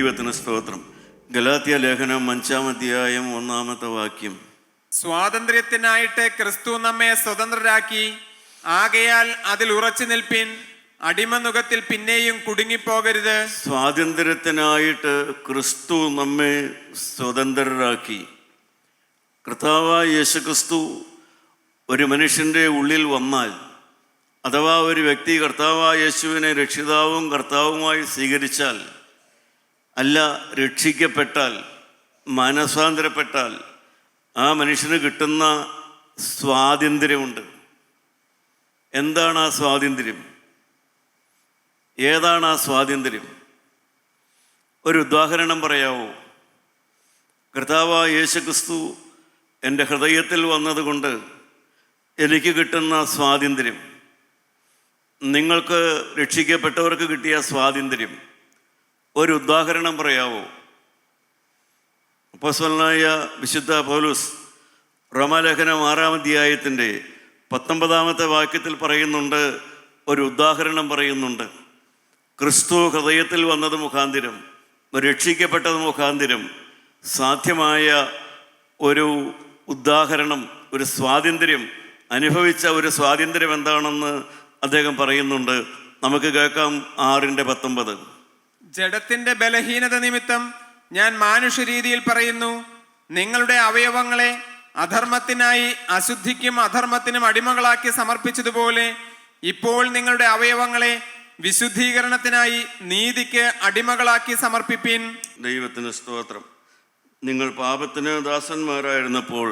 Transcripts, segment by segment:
ദൈവത്തിന് സ്തോത്രം. ഗലാത്യ ലേഖനം 5-ാം അധ്യായം 1-ാമത്തെ വാക്യം. സ്വാതന്ത്ര്യത്തിനായിട്ട് ക്രിസ്തു നമ്മെ സ്വതന്ത്രരാക്കി, ആകയാൽ അതിൽ ഉറച്ചു നിൽപ്പിൻ, അടിമനുഖത്തിൽ പിന്നെയും കുടുങ്ങിപ്പോകരുത്. സ്വാതന്ത്ര്യത്തിനായിട്ട് ക്രിസ്തു നമ്മെ സ്വതന്ത്രരാക്കി. കർത്താവായ യേശുക്രിസ്തു ഒരു മനുഷ്യൻ്റെ ഉള്ളിൽ വന്നാൽ, അഥവാ ഒരു വ്യക്തി കർത്താവായ യേശുവിനെ രക്ഷിതാവും കർത്താവുമായി സ്വീകരിച്ചാൽ, അല്ല രക്ഷിക്കപ്പെട്ടാൽ, മനസാന്തരപ്പെട്ടാൽ, ആ മനുഷ്യന് കിട്ടുന്ന സ്വാതന്ത്ര്യമുണ്ട്. എന്താണ് ആ സ്വാതന്ത്ര്യം? ഏതാണ് ആ സ്വാതന്ത്ര്യം? ഒരു ഉദാഹരണം പറയാവോ? കർത്താവായ യേശുക്രിസ്തു എൻ്റെ ഹൃദയത്തിൽ വന്നതുകൊണ്ട് എനിക്ക് കിട്ടുന്ന സ്വാതന്ത്ര്യം, നിങ്ങൾക്ക് രക്ഷിക്കപ്പെട്ടവർക്ക് കിട്ടിയ സ്വാതന്ത്ര്യം, ഒരു ഉദാഹരണം പറയാവോ? അപ്പോസ്തലനായ വിശുദ്ധ പൗലോസ് റോമാലേഖനം 6-ാം അധ്യായത്തിൻ്റെ 19-ാമത്തെ വാക്യത്തിൽ പറയുന്നുണ്ട്, ഒരു ഉദാഹരണം പറയുന്നുണ്ട്. ക്രിസ്തു ഹൃദയത്തിൽ വന്നത് മുഖാന്തിരം, രക്ഷിക്കപ്പെട്ടത് മുഖാന്തിരം സാധ്യമായ ഒരു ഉദാഹരണം, ഒരു സ്വാതന്ത്ര്യം, അനുഭവിച്ച ഒരു സ്വാതന്ത്ര്യം എന്താണെന്ന് അദ്ദേഹം പറയുന്നുണ്ട്. നമുക്ക് കേൾക്കാം. 6:19. ജഡത്തിന്റെ ബലഹീനത നിമിത്തം ഞാൻ മാനുഷ്യരീതിയിൽ പറയുന്നു, നിങ്ങളുടെ അവയവങ്ങളെ അധർമ്മത്തിനായി അശുദ്ധിക്കും അധർമ്മത്തിനും അടിമകളാക്കി സമർപ്പിച്ചതുപോലെ ഇപ്പോൾ നിങ്ങളുടെ അവയവങ്ങളെ വിശുദ്ധീകരണത്തിനായി നീതിക്ക് അടിമകളാക്കി സമർപ്പിപ്പിൻ. ദൈവത്തിന് സ്തോത്രം. നിങ്ങൾ പാപത്തിന് ദാസന്മാരായിരുന്നപ്പോൾ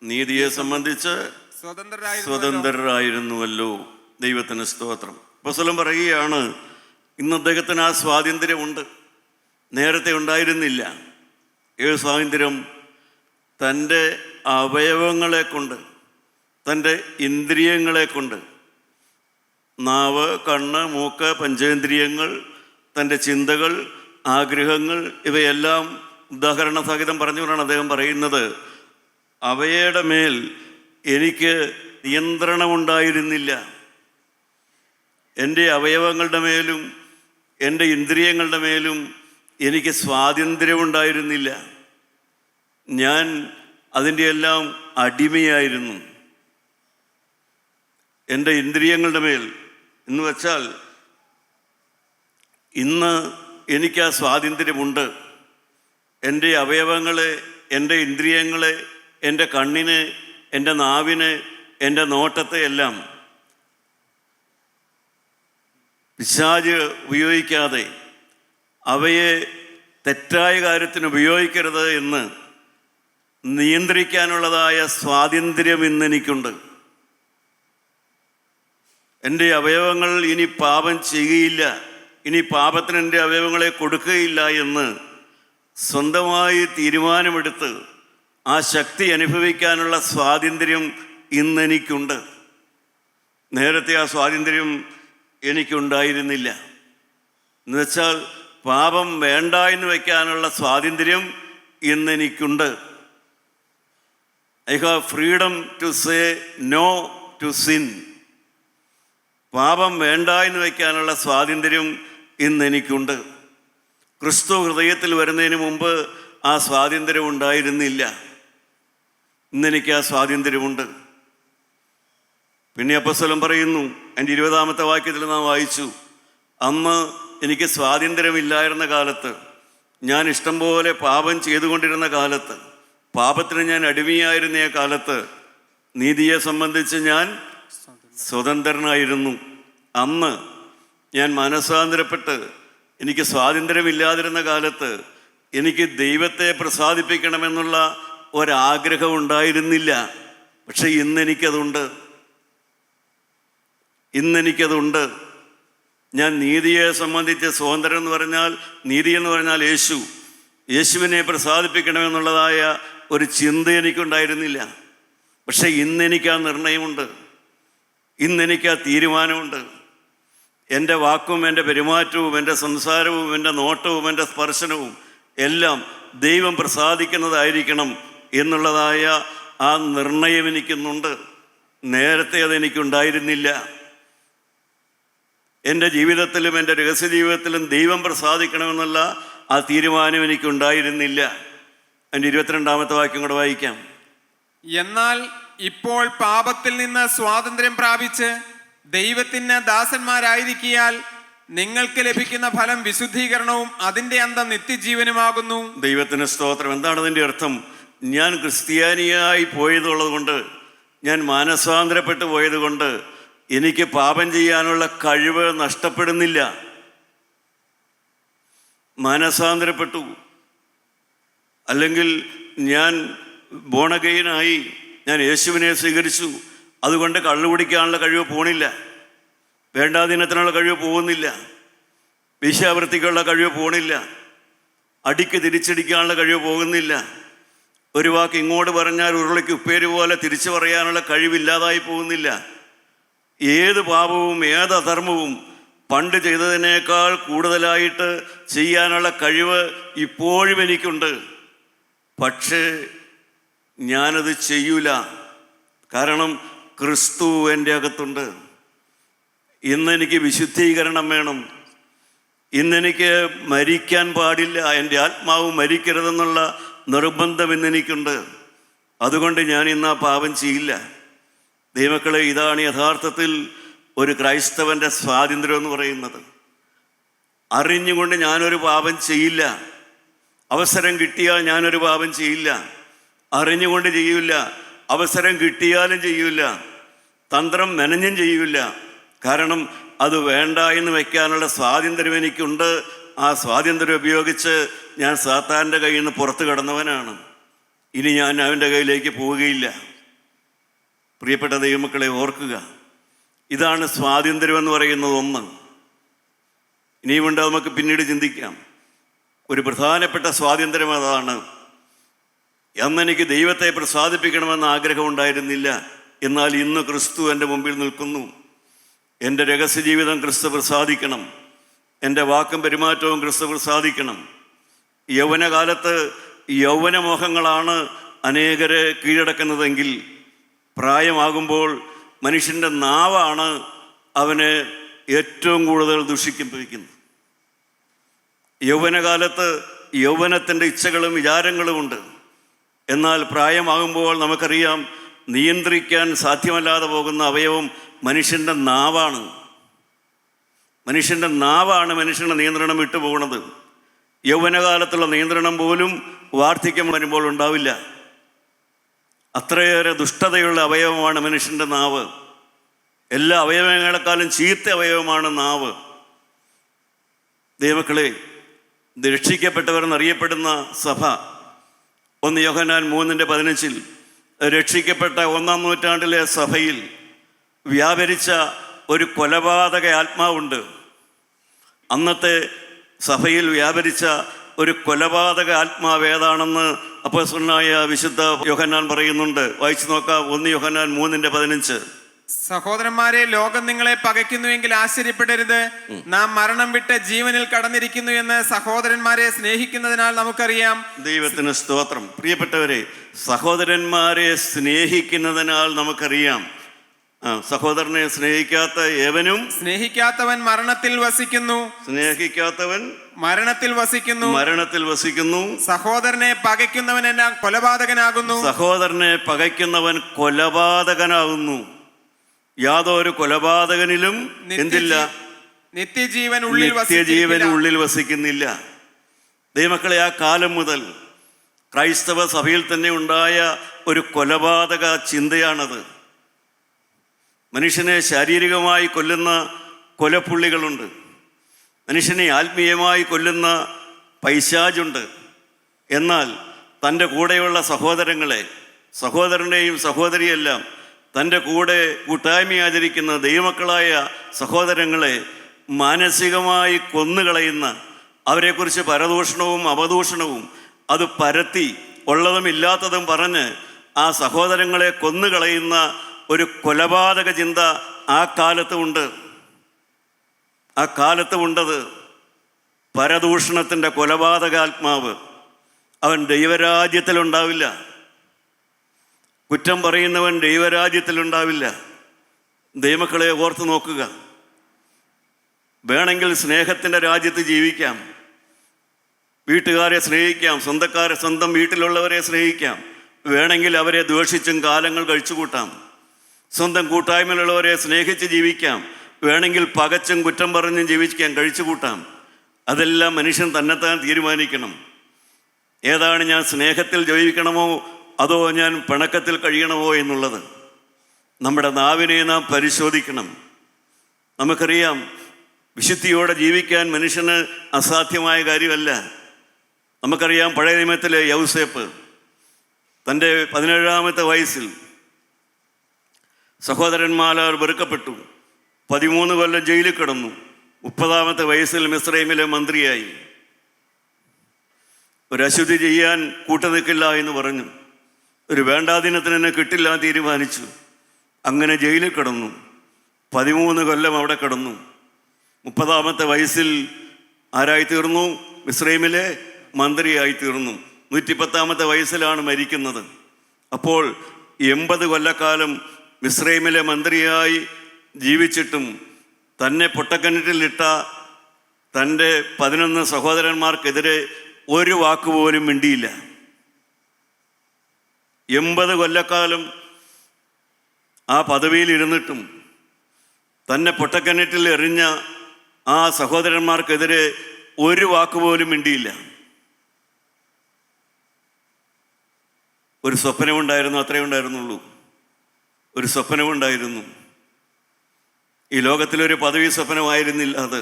നീതിയെ സംബന്ധിച്ച് സ്വതന്ത്രരായിരുന്നുവല്ലോ. ദൈവത്തിന് സ്തോത്രം. അപ്പോസ്തലൻ പറയുകയാണ്, ഇന്ന് അദ്ദേഹത്തിന് ആ സ്വാതന്ത്ര്യമുണ്ട്, നേരത്തെ ഉണ്ടായിരുന്നില്ല. ഏത് സ്വാതന്ത്ര്യം? തൻ്റെ അവയവങ്ങളെ കൊണ്ട്, തൻ്റെ ഇന്ദ്രിയങ്ങളെ കൊണ്ട്, നാവ്, കണ്ണ്, മൂക്ക്, പഞ്ചേന്ദ്രിയങ്ങൾ, തൻ്റെ ചിന്തകൾ, ആഗ്രഹങ്ങൾ, ഇവയെല്ലാം ഉദാഹരണ സഹിതം പറഞ്ഞുകൊണ്ടാണ് അദ്ദേഹം പറയുന്നത്, അവയുടെ മേൽ എനിക്ക് നിയന്ത്രണമുണ്ടായിരുന്നില്ല. എൻ്റെ അവയവങ്ങളുടെ മേലും എൻ്റെ ഇന്ദ്രിയങ്ങളുടെ മേലും എനിക്ക് സ്വാതന്ത്ര്യമുണ്ടായിരുന്നില്ല. ഞാൻ അതിൻ്റെ എല്ലാം അടിമയായിരുന്നു. എൻ്റെ ഇന്ദ്രിയങ്ങളുടെ മേൽ എന്ന് വെച്ചാൽ, ഇന്ന് എനിക്ക് ആ സ്വാതന്ത്ര്യമുണ്ട്. എൻ്റെ അവയവങ്ങളെ, എൻ്റെ ഇന്ദ്രിയങ്ങളെ, എൻ്റെ കണ്ണിനെ, എൻ്റെ നാവിനെ, എൻ്റെ നോട്ടത്തെ എല്ലാം പിശാച് ഉപയോഗിക്കാതെ, അവയെ തെറ്റായ കാര്യത്തിന് ഉപയോഗിക്കരുത് എന്ന് നിയന്ത്രിക്കാനുള്ളതായ സ്വാതന്ത്ര്യം ഇന്നെനിക്കുണ്ട്. എൻ്റെ അവയവങ്ങൾ ഇനി പാപം ചെയ്യുകയില്ല, ഇനി പാപത്തിന് എൻ്റെ അവയവങ്ങളെ കൊടുക്കുകയില്ല എന്ന് സ്വന്തമായി തീരുമാനമെടുത്ത് ആ ശക്തി അനുഭവിക്കാനുള്ള സ്വാതന്ത്ര്യം ഇന്നെനിക്കുണ്ട്. നേരത്തെ ആ സ്വാതന്ത്ര്യം എനിക്കുണ്ടായിരുന്നില്ല. എന്നുവെച്ചാൽ പാപം വേണ്ട എന്ന് വയ്ക്കാനുള്ള സ്വാതന്ത്ര്യം ഇന്നെനിക്കുണ്ട്. I have freedom to say no to sin. പാപം വേണ്ട എന്ന് വയ്ക്കാനുള്ള സ്വാതന്ത്ര്യം ഇന്നെനിക്കുണ്ട്. ക്രിസ്തു ഹൃദയത്തിൽ വരുന്നതിന് മുമ്പ് ആ സ്വാതന്ത്ര്യം ഉണ്ടായിരുന്നില്ല. ഇന്നെനിക്ക് ആ സ്വാതന്ത്ര്യമുണ്ട്. പിന്നെ അപ്പോസ്തലൻ പറയുന്നു, എൻ്റെ 20-ാമത്തെ വാക്യത്തിൽ നാം വായിച്ചു, അന്ന് എനിക്ക് സ്വാതന്ത്ര്യമില്ലായിരുന്ന കാലത്ത്, ഞാൻ ഇഷ്ടം പോലെ പാപം ചെയ്തുകൊണ്ടിരുന്ന കാലത്ത്, പാപത്തിന് ഞാൻ അടിമയായിരുന്ന കാലത്ത്, നീതിയെ സംബന്ധിച്ച് ഞാൻ സ്വതന്ത്രനായിരുന്നു. അന്ന് ഞാൻ മനസാന്തരപ്പെട്ട് എനിക്ക് സ്വാതന്ത്ര്യമില്ലാതിരുന്ന കാലത്ത് എനിക്ക് ദൈവത്തെ പ്രസാദിപ്പിക്കണമെന്നുള്ള ഒരാഗ്രഹം ഉണ്ടായിരുന്നില്ല. പക്ഷെ ഇന്നെനിക്കതുണ്ട്. ഇന്നെനിക്കതുണ്ട്. ഞാൻ നീതിയെ സംബന്ധിച്ച് സ്വതന്ത്രം എന്ന് പറഞ്ഞാൽ, നീതി എന്ന് പറഞ്ഞാൽ യേശുവിനെ പ്രസാദിപ്പിക്കണമെന്നുള്ളതായ ഒരു ചിന്ത എനിക്കുണ്ടായിരുന്നില്ല. പക്ഷെ ഇന്നെനിക്ക് ആ നിർണയമുണ്ട്, ഇന്നെനിക്ക് ആ തീരുമാനമുണ്ട്. എൻ്റെ വാക്കും എൻ്റെ പെരുമാറ്റവും എൻ്റെ സംസാരവും എൻ്റെ നോട്ടവും എൻ്റെ സ്പർശനവും എല്ലാം ദൈവം പ്രസാദിക്കുന്നതായിരിക്കണം എന്നുള്ളതായ ആ നിർണയം എനിക്കുന്നുണ്ട്. നേരത്തെ അതെനിക്കുണ്ടായിരുന്നില്ല. എൻ്റെ ജീവിതത്തിലും എൻ്റെ രഹസ്യ ജീവിതത്തിലും ദൈവം പ്രസാദിക്കണമെന്നുള്ള ആ തീരുമാനം എനിക്കുണ്ടായിരുന്നില്ല. അതിൻ്റെ 22-ാമത്തെ വാക്യം കൂടെ വായിക്കാം. എന്നാൽ ഇപ്പോൾ പാപത്തിൽ നിന്ന് സ്വാതന്ത്ര്യം പ്രാപിച്ച് ദൈവത്തിന് ദാസന്മാരായിരിക്കിയാൽ നിങ്ങൾക്ക് ലഭിക്കുന്ന ഫലം വിശുദ്ധീകരണവും അതിന്റെ അന്തം നിത്യജീവനുമാകുന്നു. ദൈവത്തിന് സ്തോത്രം. എന്താണ് അതിൻ്റെ അർത്ഥം? ഞാൻ ക്രിസ്ത്യാനിയായി പോയതുള്ളത് കൊണ്ട്, ഞാൻ മാനസാന്തരപ്പെട്ടു പോയത് കൊണ്ട് എനിക്ക് പാപം ചെയ്യാനുള്ള കഴിവ് നഷ്ടപ്പെടുന്നില്ല. മാനസാന്തരപ്പെട്ടു, അല്ലെങ്കിൽ ഞാൻ ബോണഗെയിനായി, ഞാൻ യേശുവിനെ സ്വീകരിച്ചു, അതുകൊണ്ട് കള്ളു കുടിക്കാനുള്ള കഴിവ് പോണില്ല, വേണ്ടാദിനത്തിനുള്ള കഴിവ് പോകുന്നില്ല, വേശ്യാവൃത്തിക്കുള്ള കഴിവ് പോണില്ല, അടിക്ക് തിരിച്ചടിക്കാനുള്ള കഴിവ് പോകുന്നില്ല, ഒരു വാക്ക് ഇങ്ങോട്ട് പറഞ്ഞാൽ ഉരുളയ്ക്ക് ഉപ്പേരി പോലെ തിരിച്ചു പറയാനുള്ള കഴിവില്ലാതായി പോകുന്നില്ല. ഏത് പാപവും ഏത് അധർമ്മവും പണ്ട് ചെയ്തതിനേക്കാൾ കൂടുതലായിട്ട് ചെയ്യാനുള്ള കഴിവ് ഇപ്പോഴും എനിക്കുണ്ട്. പക്ഷേ ഞാനത് ചെയ്യൂല, കാരണം ക്രിസ്തു എൻ്റെ അകത്തുണ്ട്. ഇന്നെനിക്ക് വിശുദ്ധീകരണം വേണം, ഇന്നെനിക്ക് മരിക്കാൻ പാടില്ല, എൻ്റെ ആത്മാവ് മരിക്കരുതെന്നുള്ള നിർബന്ധം ഇന്നെനിക്കുണ്ട്. അതുകൊണ്ട് ഞാൻ ഇന്ന് ആ പാപം ചെയ്യില്ല. ദൈവമക്കളെ, ഇതാണ് യഥാർത്ഥത്തിൽ ഒരു ക്രൈസ്തവൻ്റെ സ്വാതന്ത്ര്യം എന്ന് പറയുന്നത്. അറിഞ്ഞുകൊണ്ട് ഞാനൊരു പാപം ചെയ്യില്ല. അവസരം കിട്ടിയാൽ ഞാനൊരു പാപം ചെയ്യില്ല. അറിഞ്ഞുകൊണ്ട് ചെയ്യില്ല, അവസരം കിട്ടിയാലും ചെയ്യില്ല, തന്ത്രം മെനഞ്ഞും ചെയ്യില്ല. കാരണം അത് വേണ്ട എന്ന് വയ്ക്കാനുള്ള സ്വാതന്ത്ര്യം എനിക്കുണ്ട്. ആ സ്വാതന്ത്ര്യം ഉപയോഗിച്ച് ഞാൻ സാത്താൻ്റെ കയ്യിൽ നിന്ന് പുറത്തു കടന്നവനാണ്. ഇനി ഞാൻ അവൻ്റെ കയ്യിലേക്ക് പോവുകയില്ല. പ്രിയപ്പെട്ട ദൈവമക്കളെ, ഓർക്കുക, ഇതാണ് സ്വാതന്ത്ര്യം എന്ന് പറയുന്നത്. ഒന്ന് ഇനിയുമുണ്ട്, നമുക്ക് പിന്നീട് ചിന്തിക്കാം. ഒരു പ്രധാനപ്പെട്ട സ്വാതന്ത്ര്യം അതാണ്. അന്നെനിക്ക് ദൈവത്തെ പ്രസാദിപ്പിക്കണമെന്ന ആഗ്രഹം ഉണ്ടായിരുന്നില്ല. എന്നാൽ ഇന്ന് ക്രിസ്തു എൻ്റെ മുമ്പിൽ നിൽക്കുന്നു. എൻ്റെ രഹസ്യജീവിതം ക്രിസ്തു പ്രസാദിക്കണം, എൻ്റെ വാക്കും പെരുമാറ്റവും ക്രിസ്തു പ്രസാദിക്കണം. യൗവനകാലത്ത് യൗവനമോഹങ്ങളാണ് അനേകരെ കീഴടക്കുന്നതെങ്കിൽ പ്രായമാകുമ്പോൾ മനുഷ്യൻ്റെ നാവാണ് അവനെ ഏറ്റവും കൂടുതൽ ദുഷിപ്പിക്കുന്നത്. യൗവനകാലത്ത് യൗവനത്തിൻ്റെ ഇച്ഛകളും വിചാരങ്ങളുമുണ്ട്. എന്നാൽ പ്രായമാകുമ്പോൾ നമുക്കറിയാം, നിയന്ത്രിക്കാൻ സാധ്യമല്ലാതെ പോകുന്ന അവയവം മനുഷ്യൻ്റെ നാവാണ്. മനുഷ്യൻ്റെ നാവാണ് മനുഷ്യൻ്റെ നിയന്ത്രണം വിട്ടുപോകുന്നത്. യൗവനകാലത്തുള്ള നിയന്ത്രണം പോലും വാർദ്ധക്യം വരുമ്പോൾ ഉണ്ടാവില്ല. അത്രയേറെ ദുഷ്ടതയുള്ള അവയവമാണ് മനുഷ്യൻ്റെ നാവ്. എല്ലാ അവയവങ്ങളെക്കാളും ചീത്ത അവയവമാണ് നാവ്. ദൈവമക്കളെ, രക്ഷിക്കപ്പെട്ടവരെന്നറിയപ്പെടുന്ന സഭ 1 യോഹന്നാൻ 3:15 രക്ഷിക്കപ്പെട്ട 1-ാം നൂറ്റാണ്ടിലെ സഭയിൽ വ്യാപരിച്ച ഒരു കൊലപാതക ആത്മാവുണ്ട്. അന്നത്തെ സഭയിൽ വ്യാപരിച്ച ഒരു കൊലപാതക ആത്മാവ് ഏതാണെന്ന് അപ്പോസ്തലനായ വിശുദ്ധ യോഹന്നാൻ പറയുന്നുണ്ട്. വായിച്ചു നോക്കാം. 1 യോഹന്നാൻ 3:15. സഹോദരന്മാരെ, ലോകം നിങ്ങളെ പകയ്ക്കുന്നുവെങ്കിൽ ആശ്ചര്യപ്പെടരുത്. നാം മരണം വിട്ട് ജീവനിൽ കടന്നിരിക്കുന്നു എന്ന് സഹോദരന്മാരെ സ്നേഹിക്കുന്നതിനാൽ നമുക്കറിയാം. ദൈവത്തിന് സ്തോത്രം. പ്രിയപ്പെട്ടവരെ, സഹോദരന്മാരെ സ്നേഹിക്കുന്നതിനാൽ നമുക്കറിയാം. സഹോദരനെ സ്നേഹിക്കാത്തവൻ മരണത്തിൽ വസിക്കുന്നു. സ്നേഹിക്കാത്തവൻ മരണത്തിൽ വസിക്കുന്നു. സഹോദരനെ പകയ്ക്കുന്നവൻ എല്ലാം കൊലപാതകനാകുന്നു. യാതൊരു കൊലപാതകനിലും എന്തില്ല? നിത്യജീവൻ ഉള്ളിൽ വസിക്കുന്നില്ല. ദൈവമക്കളെ, ആ കാലം മുതൽ ക്രൈസ്തവ സഭയിൽ തന്നെ ഉണ്ടായ ഒരു കൊലപാതക ചിന്തയാണത്. മനുഷ്യനെ ശാരീരികമായി കൊല്ലുന്ന കൊലപ്പുള്ളികളുണ്ട്, മനുഷ്യനെ ആത്മീയമായി കൊല്ലുന്ന പൈശാചുണ്ട്. എന്നാൽ തൻ്റെ കൂടെയുള്ള സഹോദരനെയും സഹോദരിയെല്ലാം തൻ്റെ കൂടെ കൂട്ടായ്മ ആചരിക്കുന്ന ദൈവമക്കളായ സഹോദരങ്ങളെ മാനസികമായി കൊന്നുകളയുന്ന, അവരെക്കുറിച്ച് പരദൂഷണവും അപദൂഷണവും അത് പരത്തി ഉള്ളതും ഇല്ലാത്തതും പറഞ്ഞ് ആ സഹോദരങ്ങളെ കൊന്നുകളയുന്ന ഒരു കൊലപാതക ചിന്ത ആ കാലത്തുണ്ടത്. പരദൂഷണത്തിൻ്റെ കൊലപാതകാത്മാവ്. അവൻ ദൈവരാജ്യത്തിലുണ്ടാവില്ല. കുറ്റം പറയുന്നവൻ ദൈവരാജ്യത്തിലുണ്ടാവില്ല. ദൈവമക്കളെ, ഓർത്തു നോക്കുക. വേണമെങ്കിൽ സ്നേഹത്തിൻ്റെ രാജ്യത്ത് ജീവിക്കാം. വീട്ടുകാരെ സ്നേഹിക്കാം, സ്വന്തം വീട്ടിലുള്ളവരെ സ്നേഹിക്കാം, വേണമെങ്കിൽ അവരെ ദ്വേഷിച്ചും കാലങ്ങൾ കഴിച്ചുകൂട്ടാം. സ്വന്തം കൂട്ടായ്മയിലുള്ളവരെ സ്നേഹിച്ച് ജീവിക്കാം, വേണമെങ്കിൽ പകച്ചും കുറ്റം പറഞ്ഞും ജീവിക്കാൻ കഴിച്ചുകൂട്ടാം. അതെല്ലാം മനുഷ്യൻ തന്നെത്താൻ തീരുമാനിക്കണം. ഏതാണ് ഞാൻ സ്നേഹത്തിൽ ജീവിക്കണമോ അതോ ഞാൻ പിണക്കത്തിൽ കഴിയണമോ എന്നുള്ളത് നമ്മുടെ നാവിനെ നാം പരിശോധിക്കണം. നമുക്കറിയാം, വിശുദ്ധിയോടെ ജീവിക്കാൻ മനുഷ്യന് അസാധ്യമായ കാര്യമല്ല. നമുക്കറിയാം, പഴയ നിയമത്തിലെ യൗസേപ്പ് തൻ്റെ 17-ാമത്തെ വയസ്സിൽ സഹോദരന്മാരാൽ വെറുക്കപ്പെട്ടു. 13 കൊല്ലം ജയിലിൽ കിടന്നു. 30-ാമത്തെ വയസ്സിൽ മിസ്രൈമിലെ മന്ത്രിയായി. ഒരു അശുദ്ധി ചെയ്യാൻ കൂട്ടുനിൽക്കില്ല എന്ന് പറഞ്ഞു. ഒരു വേണ്ടാദിനത്തിന് തന്നെ കിട്ടില്ല തീരുമാനിച്ചു. അങ്ങനെ ജയിലിൽ കിടന്നു. 13 കൊല്ലം അവിടെ കിടന്നു. 30-ാമത്തെ വയസ്സിൽ ആരായി തീർന്നു? മിസ്രൈമിലെ മന്ത്രിയായി തീർന്നു. 110-ാമത്തെ വയസ്സിലാണ് മരിക്കുന്നത്. അപ്പോൾ 80 കൊല്ലക്കാലം മിസ്രൈമിലെ മന്ത്രിയായി ജീവിച്ചിട്ടും തന്നെ പൊട്ടക്കിണറ്റിലിട്ട തൻ്റെ 11 സഹോദരന്മാർക്കെതിരെ ഒരു വാക്കുപോലും മിണ്ടിയില്ല. 80 കൊല്ലക്കാലം ആ പദവിയിൽ ഇരുന്നിട്ടും തന്നെ പൊട്ടക്കിണറ്റിൽ എറിഞ്ഞ ആ സഹോദരന്മാർക്കെതിരെ ഒരു വാക്കുപോലും മിണ്ടിയില്ല. ഒരു സ്വപ്നമുണ്ടായിരുന്നു, അത്രയേ ഉണ്ടായിരുന്നുള്ളൂ. ഒരു സ്വപ്നമുണ്ടായിരുന്നു. ഈ ലോകത്തിലൊരു പദവി സ്വപ്നമായിരുന്നില്ല അത്.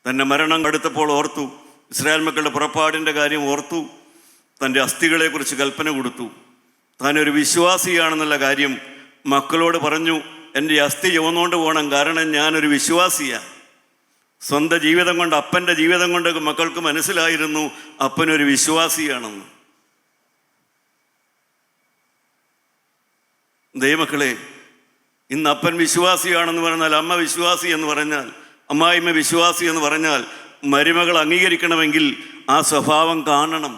തൻ്റെ മരണം അടുത്തപ്പോൾ ഓർത്തു. ഇസ്രായേൽ മക്കളുടെ പുറപ്പാടിൻ്റെ കാര്യം ഓർത്തു. തൻ്റെ അസ്ഥികളെക്കുറിച്ച് കൽപ്പന കൊടുത്തു. താനൊരു വിശ്വാസിയാണെന്നുള്ള കാര്യം മക്കളോട് പറഞ്ഞു. എൻ്റെ അസ്ഥി ചുവന്നുകൊണ്ട് പോകണം, കാരണം ഞാനൊരു വിശ്വാസിയാണ്. സ്വന്തം ജീവിതം കൊണ്ട്, അപ്പൻ്റെ ജീവിതം കൊണ്ട് മക്കൾക്ക് മനസ്സിലായിരുന്നു അപ്പനൊരു വിശ്വാസിയാണെന്ന്. ദൈവമക്കളെ, ഇന്ന് അപ്പൻ വിശ്വാസിയാണെന്ന് പറഞ്ഞാൽ, അമ്മ വിശ്വാസി എന്ന് പറഞ്ഞാൽ, അമ്മായിമ്മ വിശ്വാസി എന്ന് പറഞ്ഞാൽ, മരുമകൾ അംഗീകരിക്കണമെങ്കിൽ ആ സ്വഭാവം കാണണം.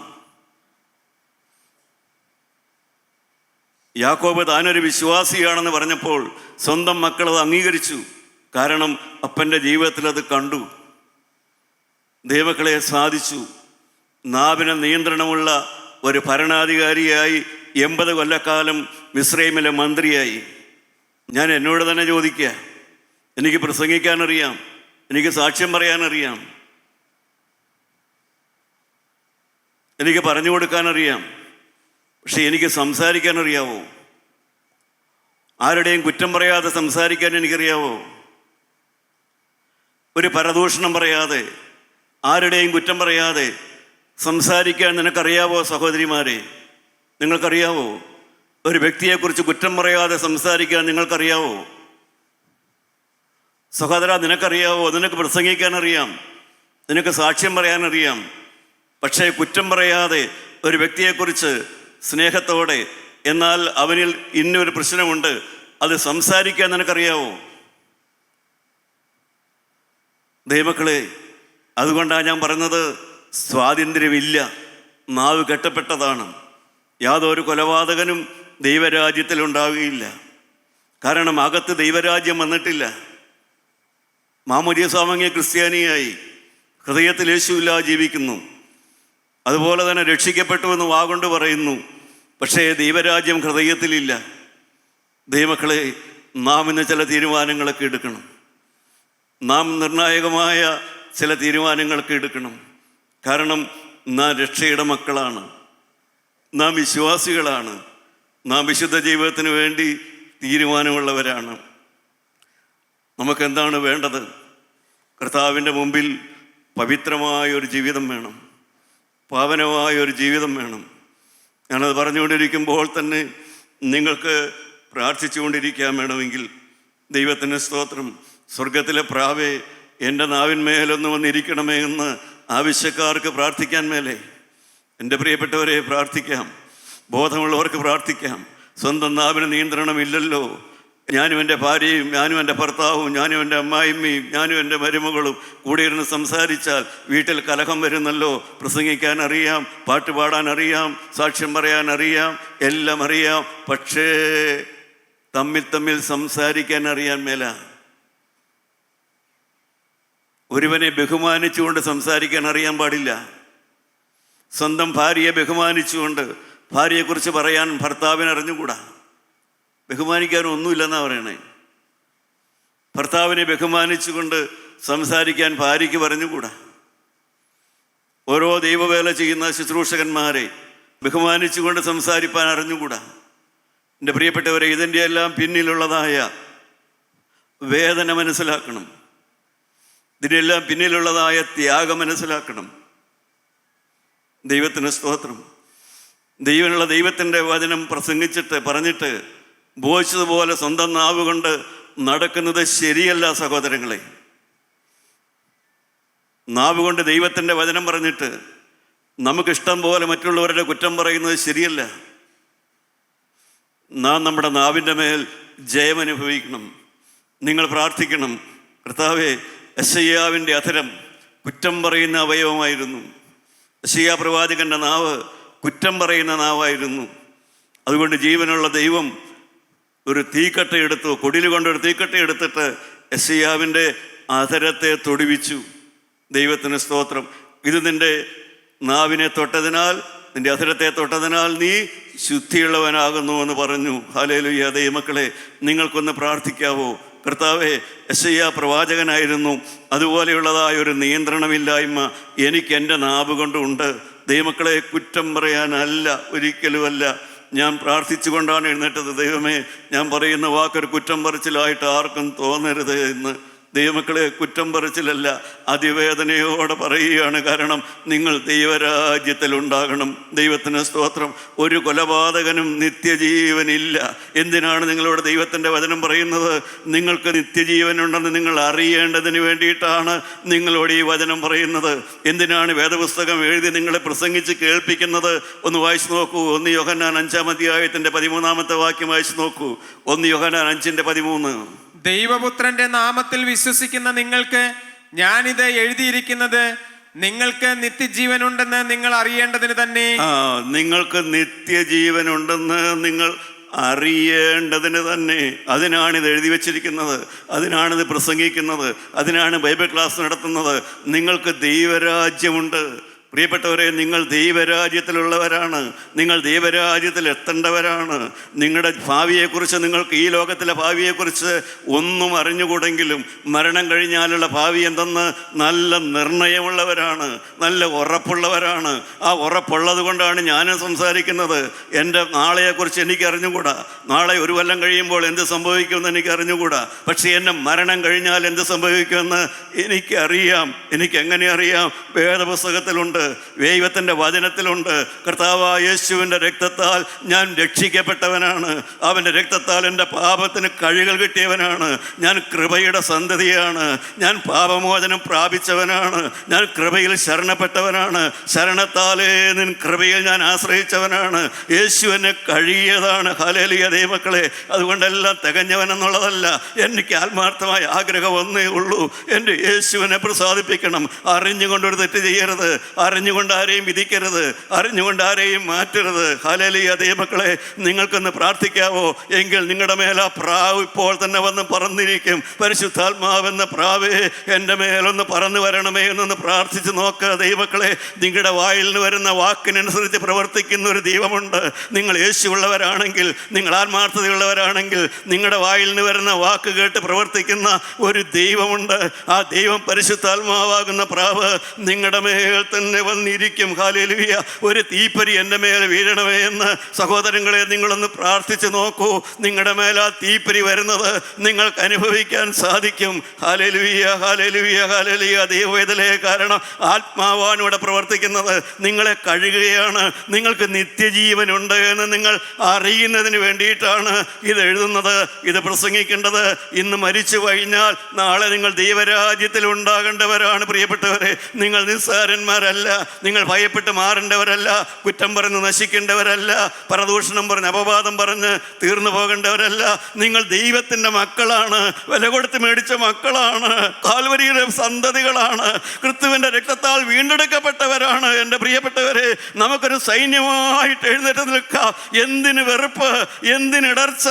യാക്കോബ് താനൊരു വിശ്വാസിയാണെന്ന് പറഞ്ഞപ്പോൾ സ്വന്തം മക്കൾ അത് അംഗീകരിച്ചു. കാരണം അപ്പൻ്റെ ജീവിതത്തിൽ അത് കണ്ടു. ദൈവമക്കളെ, സാധിച്ചു. നാവിന് നിയന്ത്രണമുള്ള ഒരു ഭരണാധികാരിയായി 80 കൊല്ലക്കാലം മിസ്രൈമിലെ മന്ത്രിയായി. ഞാൻ എന്നോട് തന്നെ ചോദിക്കുക, എനിക്ക് പ്രസംഗിക്കാനറിയാം, എനിക്ക് സാക്ഷ്യം പറയാനറിയാം, എനിക്ക് പറഞ്ഞു കൊടുക്കാനറിയാം, പക്ഷെ എനിക്ക് സംസാരിക്കാനറിയാവോ? ആരുടെയും കുറ്റം പറയാതെ സംസാരിക്കാൻ എനിക്കറിയാവോ? ഒരു പരദൂഷണം പറയാതെ, ആരുടെയും കുറ്റം പറയാതെ സംസാരിക്കാൻ നിനക്കറിയാവോ? സഹോദരിമാരെ, നിങ്ങൾക്കറിയാവോ? ഒരു വ്യക്തിയെക്കുറിച്ച് കുറ്റം പറയാതെ സംസാരിക്കാൻ നിങ്ങൾക്കറിയാവോ? സഹോദര, നിനക്കറിയാവോ? നിനക്ക് പ്രസംഗിക്കാനറിയാം, നിനക്ക് സാക്ഷ്യം പറയാനറിയാം, പക്ഷേ കുറ്റം പറയാതെ ഒരു വ്യക്തിയെക്കുറിച്ച് സ്നേഹത്തോടെ, എന്നാൽ അവനിൽ ഇന്നൊരു പ്രശ്നമുണ്ട്, അത് സംസാരിക്കാൻ നിനക്കറിയാവോ? ദൈവമക്കളെ, അതുകൊണ്ടാണ് ഞാൻ പറഞ്ഞത്, സ്വാതന്ത്ര്യമില്ല, നാവ് കെട്ടപ്പെട്ടതാണ്. യാതൊരു കൊലപാതകനും ദൈവരാജ്യത്തിൽ ഉണ്ടാവുകയില്ല. കാരണം അകത്ത് ദൈവരാജ്യം വന്നിട്ടില്ല. മാമോദീസ വാങ്ങിയ ക്രിസ്ത്യാനിയായി ഹൃദയത്തിൽ യേശുവില്ലാതെ ജീവിക്കുന്നു. അതുപോലെ തന്നെ രക്ഷിക്കപ്പെട്ടു എന്ന് വാഗൊണ്ട് പറയുന്നു, പക്ഷേ ദൈവരാജ്യം ഹൃദയത്തിലില്ല. ദൈവമക്കളെ, നാം ഇന്ന് ചില തീരുമാനങ്ങളൊക്കെ എടുക്കണം. നാം നിർണായകമായ ചില തീരുമാനങ്ങളൊക്കെ എടുക്കണം. കാരണം നാം രക്ഷയുടെ മക്കളാണ്, നാം വിശ്വാസികളാണ്, നാം വിശുദ്ധ ജീവിതത്തിന് വേണ്ടി തീരുമാനമുള്ളവരാണ്. നമുക്കെന്താണ് വേണ്ടത്? കർത്താവിൻ്റെ മുമ്പിൽ പവിത്രമായ ഒരു ജീവിതം വേണം, പാവനമായ ഒരു ജീവിതം വേണം. ഞാനത് പറഞ്ഞുകൊണ്ടിരിക്കുമ്പോൾ തന്നെ നിങ്ങൾക്ക് പ്രാർത്ഥിച്ചുകൊണ്ടിരിക്കാൻ വേണമെങ്കിൽ, ദൈവത്തിൻ്റെ സ്തോത്രം, സ്വർഗത്തിലെ പ്രാവേ എൻ്റെ നാവിന്മേലൊന്ന് വന്നിരിക്കണമേ എന്ന് ആവശ്യക്കാർക്ക് പ്രാർത്ഥിക്കാൻ മേലെ. എൻ്റെ പ്രിയപ്പെട്ടവരെ, പ്രാർത്ഥിക്കാം. ബോധമുള്ളവർക്ക് പ്രാർത്ഥിക്കാം. സ്വന്തം നാവിന് നിയന്ത്രണമില്ലല്ലോ. ഞാനും എൻ്റെ ഭാര്യയും, ഞാനും എൻ്റെ ഭർത്താവും, ഞാനും എൻ്റെ അമ്മായിമ്മയും, ഞാനും എൻ്റെ മരുമകളും കൂടെ ഇരുന്ന് സംസാരിച്ചാൽ വീട്ടിൽ കലഹം വരുന്നല്ലോ. പ്രസംഗിക്കാൻ അറിയാം, പാട്ട് പാടാൻ അറിയാം, സാക്ഷ്യം പറയാൻ അറിയാം, എല്ലാം അറിയാം, പക്ഷേ തമ്മിൽ സംസാരിക്കാൻ അറിയാൻ മേല. ഒരുവനെ ബഹുമാനിച്ചുകൊണ്ട് സംസാരിക്കാൻ അറിയാൻ പാടില്ല. സ്വന്തം ഭാര്യയെ ബഹുമാനിച്ചുകൊണ്ട് ഭാര്യയെക്കുറിച്ച് പറയാൻ ഭർത്താവിന് അറിഞ്ഞുകൂടാ. ബഹുമാനിക്കാനൊന്നുമില്ലെന്നാണ് പറയണേ. ഭർത്താവിനെ ബഹുമാനിച്ചുകൊണ്ട് സംസാരിക്കാൻ ഭാര്യയ്ക്ക് പറഞ്ഞുകൂടാ. ഓരോ ദൈവവേല ചെയ്യുന്ന ശുശ്രൂഷകന്മാരെ ബഹുമാനിച്ചുകൊണ്ട് സംസാരിപ്പാൻ അറിഞ്ഞുകൂടാ. എൻ്റെ പ്രിയപ്പെട്ടവരെ, ഇതിൻ്റെ എല്ലാം പിന്നിലുള്ളതായ വേദന മനസ്സിലാക്കണം. ഇതിനെല്ലാം പിന്നിലുള്ളതായ ത്യാഗം മനസ്സിലാക്കണം. ദൈവത്തിന് സ്തോത്രം. ദൈവത്തിൻ്റെ വചനം പറഞ്ഞിട്ട് ബോധിച്ചതുപോലെ സ്വന്തം നാവ് കൊണ്ട് നടക്കുന്നത് ശരിയല്ല സഹോദരങ്ങളെ. നാവ് കൊണ്ട് ദൈവത്തിൻ്റെ വചനം പറഞ്ഞിട്ട് നമുക്കിഷ്ടം പോലെ മറ്റുള്ളവരുടെ കുറ്റം പറയുന്നത് ശരിയല്ല. നാം നമ്മുടെ നാവിൻ്റെ മേൽ ജയമനുഭവിക്കണം. നിങ്ങൾ പ്രാർത്ഥിക്കണം, കർത്താവേ, യെശയ്യാവിൻ്റെ അധരം കുറ്റം പറയുന്ന അവയവമായിരുന്നു. യെശയ്യാ പ്രവാചകൻ്റെ നാവ് കുറ്റം പറയുന്ന നാവായിരുന്നു. അതുകൊണ്ട് ജീവനുള്ള ദൈവം ഒരു തീക്കട്ടയെടുത്തു, കുടിൽ കൊണ്ടൊരു തീക്കട്ടയെടുത്തിട്ട് യെശയ്യാവിൻ്റെ അധരത്തെ തൊടുവിച്ചു. ദൈവത്തിന് സ്തോത്രം. ഇത് നിൻ്റെ നാവിനെ തൊട്ടതിനാൽ, നിൻ്റെ അധരത്തെ തൊട്ടതിനാൽ നീ ശുദ്ധിയുള്ളവനാകുന്നു എന്ന് പറഞ്ഞു. ഹല്ലേലൂയ. ദൈവമക്കളെ, നിങ്ങൾക്കൊന്ന് പ്രാർത്ഥിക്കാവോ? കർത്താവേ, യെശയ്യാ പ്രവാചകനായിരുന്നു, അതുപോലെയുള്ളതായ ഒരു നിയന്ത്രണമില്ലായ്മ എനിക്ക് എൻ്റെ നാവ് കൊണ്ടുണ്ട്. ദൈവമക്കളെ, കുറ്റം പറയാനല്ല, ഒരിക്കലുമല്ല. ഞാൻ പ്രാർത്ഥിച്ചുകൊണ്ടാണ് എഴുന്നേറ്റത്. ദൈവമേ, ഞാൻ പറയുന്ന വാക്കൊരു കുറ്റം പറച്ചിലായിട്ട് ആർക്കും തോന്നരുത് എന്ന്. ദൈവമക്കളെ, കുറ്റം പറച്ചിലല്ല, അതിവേദനയോടെ പറയുകയാണ്. കാരണം നിങ്ങൾ ദൈവരാജ്യത്തിലുണ്ടാകണം. ദൈവത്തിന് സ്തോത്രം. ഒരു കൊലപാതകനും നിത്യജീവനില്ല. എന്തിനാണ് നിങ്ങളോട് ദൈവത്തിൻ്റെ വചനം പറയുന്നത്? നിങ്ങൾക്ക് നിത്യജീവനുണ്ടെന്ന് നിങ്ങൾ അറിയേണ്ടതിന് വേണ്ടിയിട്ടാണ് നിങ്ങളോട് ഈ വചനം പറയുന്നത്. എന്തിനാണ് വേദപുസ്തകം എഴുതി നിങ്ങളെ പ്രസംഗിച്ച് കേൾപ്പിക്കുന്നത്? ഒന്ന് വായിച്ചു നോക്കൂ. 1 യോഹന്നാൻ 5-ാം അധ്യായത്തിൻ്റെ 13-ാമത്തെ വാക്യം വായിച്ചു നോക്കൂ. 1 യോഹന്നാൻ 5:13. ദൈവപുത്രന്റെ നാമത്തിൽ വിശ്വസിക്കുന്ന നിങ്ങൾക്ക് ഞാനിത് എഴുതിയിരിക്കുന്നത് നിങ്ങൾക്ക് നിത്യജീവനുണ്ടെന്ന് നിങ്ങൾ അറിയേണ്ടതിന് തന്നെ. നിങ്ങൾക്ക് നിത്യജീവനുണ്ടെന്ന് നിങ്ങൾ അറിയേണ്ടതിന് തന്നെ. അതിനാണിത് എഴുതി വച്ചിരിക്കുന്നത്, അതിനാണിത് പ്രസംഗിക്കുന്നത്, അതിനാണ് ബൈബിൾ ക്ലാസ് നടത്തുന്നത്. നിങ്ങൾക്ക് ദൈവരാജ്യമുണ്ട്. പ്രിയപ്പെട്ടവരെ, നിങ്ങൾ ദൈവരാജ്യത്തിലുള്ളവരാണ്. നിങ്ങൾ ദൈവരാജ്യത്തിൽ എത്തേണ്ടവരാണ്. നിങ്ങളുടെ ഭാവിയെക്കുറിച്ച്, നിങ്ങൾക്ക് ഈ ലോകത്തിലെ ഭാവിയെക്കുറിച്ച് ഒന്നും അറിഞ്ഞുകൂടെങ്കിലും മരണം കഴിഞ്ഞാലുള്ള ഭാവി എന്തെന്ന് നല്ല നിർണയമുള്ളവരാണ്, നല്ല ഉറപ്പുള്ളവരാണ്. ആ ഉറപ്പുള്ളത് കൊണ്ടാണ് ഞാൻ സംസാരിക്കുന്നത്. എൻ്റെ നാളെയെക്കുറിച്ച് എനിക്ക് അറിഞ്ഞുകൂടാ. നാളെ 1 കൊല്ലം കഴിയുമ്പോൾ എന്ത് സംഭവിക്കുമെന്ന് എനിക്ക് അറിഞ്ഞുകൂടാ. പക്ഷേ എൻ്റെ മരണം കഴിഞ്ഞാൽ എന്ത് സംഭവിക്കുമെന്ന് എനിക്കറിയാം. എനിക്കെങ്ങനെ അറിയാം? വേദപുസ്തകത്തിലുണ്ട്, ദൈവത്തിൻ്റെ വചനത്തിലുണ്ട്. കർത്താവായ യേശുവിൻ്റെ രക്തത്താൽ ഞാൻ രക്ഷിക്കപ്പെട്ടവനാണ്. അവൻ്റെ രക്തത്താൽ എൻ്റെ പാപത്തിന് കഴുകൽ കിട്ടിയവനാണ്. ഞാൻ കൃപയുടെ സന്തതിയാണ്. ഞാൻ പാപമോചനം പ്രാപിച്ചവനാണ്. ഞാൻ കൃപയിൽ ശരണപ്പെട്ടവനാണ്. ശരണത്താലേ നിൻ കൃപയിൽ ഞാൻ ആശ്രയിച്ചവനാണ്. യേശു എന്നെ കഴുകിയതാണ്. ഹല്ലേലൂയ. ദൈവമക്കളെ, അതുകൊണ്ടെല്ലാം തികഞ്ഞവനെന്നുള്ളതല്ല. എനിക്ക് ആത്മാർത്ഥമായ ആഗ്രഹം ഒന്നേ ഉള്ളൂ, എൻ്റെ യേശുവിനെ പ്രസാദിപ്പിക്കണം. അറിഞ്ഞുകൊണ്ടൊരു തെറ്റ് ചെയ്യരുത്, അറിഞ്ഞുകൊണ്ട് ആരെയും വിധിക്കരുത്, അറിഞ്ഞുകൊണ്ട് ആരെയും മാറ്റരുത്. ഹല്ലേലൂയ. ദൈവമക്കളെ, നിങ്ങൾക്കൊന്ന് പ്രാർത്ഥിക്കാവോ? എങ്കിൽ നിങ്ങളുടെ മേൽ ആ പ്രാവ് ഇപ്പോൾ തന്നെ വന്ന് പറന്നിരിക്കും. പരിശുദ്ധാത്മാവെന്ന പ്രാവേ, എൻ്റെ മേലൊന്ന് പറന്നു വരണമേ എന്നൊന്ന് പ്രാർത്ഥിച്ച് നോക്കുക. ദൈവമക്കളെ, നിങ്ങളുടെ വായിൽ നിന്ന് വരുന്ന വാക്കിനനുസരിച്ച് പ്രവർത്തിക്കുന്ന ഒരു ദൈവമുണ്ട്. നിങ്ങൾ യേശുവുള്ളവരാണെങ്കിൽ, നിങ്ങൾ ആത്മാർത്ഥതയുള്ളവരാണെങ്കിൽ, നിങ്ങളുടെ വായിൽ നിന്ന് വരുന്ന വാക്ക് കേട്ട് പ്രവർത്തിക്കുന്ന ഒരു ദൈവമുണ്ട്. ആ ദൈവം പരിശുദ്ധാത്മാവാകുന്ന പ്രാവ് നിങ്ങളുടെ മേൽ തന്നെ വന്നിരിക്കും. ഹല്ലേലൂയ. ഒരു തീപ്പരി എൻ്റെ മേൽ വീഴണമേ എന്ന് സഹോദരങ്ങളെ നിങ്ങളൊന്ന് പ്രാർത്ഥിച്ച് നോക്കൂ. നിങ്ങളുടെ മേൽ ആ തീപ്പരി വരുന്നത് നിങ്ങൾക്ക് അനുഭവിക്കാൻ സാധിക്കും. Hallelujah, hallelujah, hallelujah. ദൈവവേദനയെ കാരണം ആത്മാവാണ് ഇവിടെ പ്രവർത്തിക്കുന്നത്. നിങ്ങളെ കഴുകുകയാണ്. നിങ്ങൾക്ക് നിത്യജീവനുണ്ട് എന്ന് നിങ്ങൾ അറിയുന്നതിന് വേണ്ടിയിട്ടാണ് ഇത് എഴുതുന്നത്, ഇത് പ്രസംഗിക്കേണ്ടത്. ഇന്ന് മരിച്ചു കഴിഞ്ഞാൽ നാളെ നിങ്ങൾ ദൈവരാജ്യത്തിൽ ഉണ്ടാകേണ്ടവരാണ്. പ്രിയപ്പെട്ടവരെ, നിങ്ങൾ നിസ്സാരന്മാരല്ല. നിങ്ങൾ ഭയപ്പെട്ട് മാറേണ്ടവരല്ല. കുറ്റം പറഞ്ഞ് നശിക്കേണ്ടവരല്ല. പരദൂഷണം പറഞ്ഞ് അപവാദം പറഞ്ഞ് തീർന്നു പോകേണ്ടവരല്ല. നിങ്ങൾ ദൈവത്തിൻ്റെ മക്കളാണ്. വില കൊടുത്ത് മേടിച്ച മക്കളാണ്. കാൽവരിയുടെ സന്തതികളാണ്. ക്രിസ്തുവിൻ്റെ രക്തത്താൽ വീണ്ടെടുക്കപ്പെട്ടവരാണ്. എൻ്റെ പ്രിയപ്പെട്ടവരെ, നമുക്കൊരു സൈന്യമായിട്ട് എഴുന്നേറ്റ് നിൽക്കാം. എന്തിന് വെറുപ്പ്, എന്തിന് ഇടർച്ച,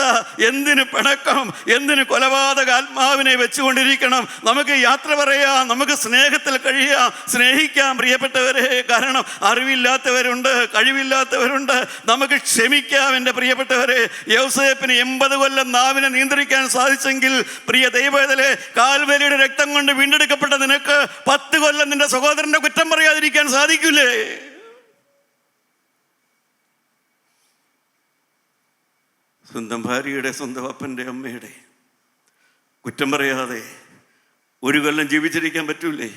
എന്തിന് പിണക്കം, എന്തിന് കൊലപാതക ആത്മാവിനെ വെച്ചുകൊണ്ടിരിക്കണം? നമുക്ക് യാത്ര പറയാം, നമുക്ക് സ്നേഹത്തിൽ കഴിയാം, സ്നേഹിക്കാം. പ്രിയപ്പെട്ടവരെ, പ്രിയപ്പെട്ടവരെ. കാരണം അറിവില്ലാത്തവരുണ്ട്, കഴിവില്ലാത്തവരുണ്ട്. നമുക്ക് ക്ഷമിക്കാം എൻ്റെ പ്രിയപ്പെട്ടവരെ. യോസേപ്പിന് 80 കൊല്ലം നാവിനെ നിയന്ത്രിക്കാൻ സാധിച്ചെങ്കിൽ പ്രിയ ദൈവവേദലേ, കാൽവരിയുടെ രക്തം കൊണ്ട് വീണ്ടെടുക്കപ്പെട്ട നിനക്ക് 10 കൊല്ലം നിന്റെ സഹോദരന്റെ കുറ്റം പറയാതിരിക്കാൻ സാധിക്കില്ലേ? സ്വന്തം ഭാര്യയുടെ, സ്വന്തം അപ്പൻ്റെ, അമ്മയുടെ കുറ്റം പറയാതെ 1 കൊല്ലം ജീവിച്ചിരിക്കാൻ പറ്റൂലേ?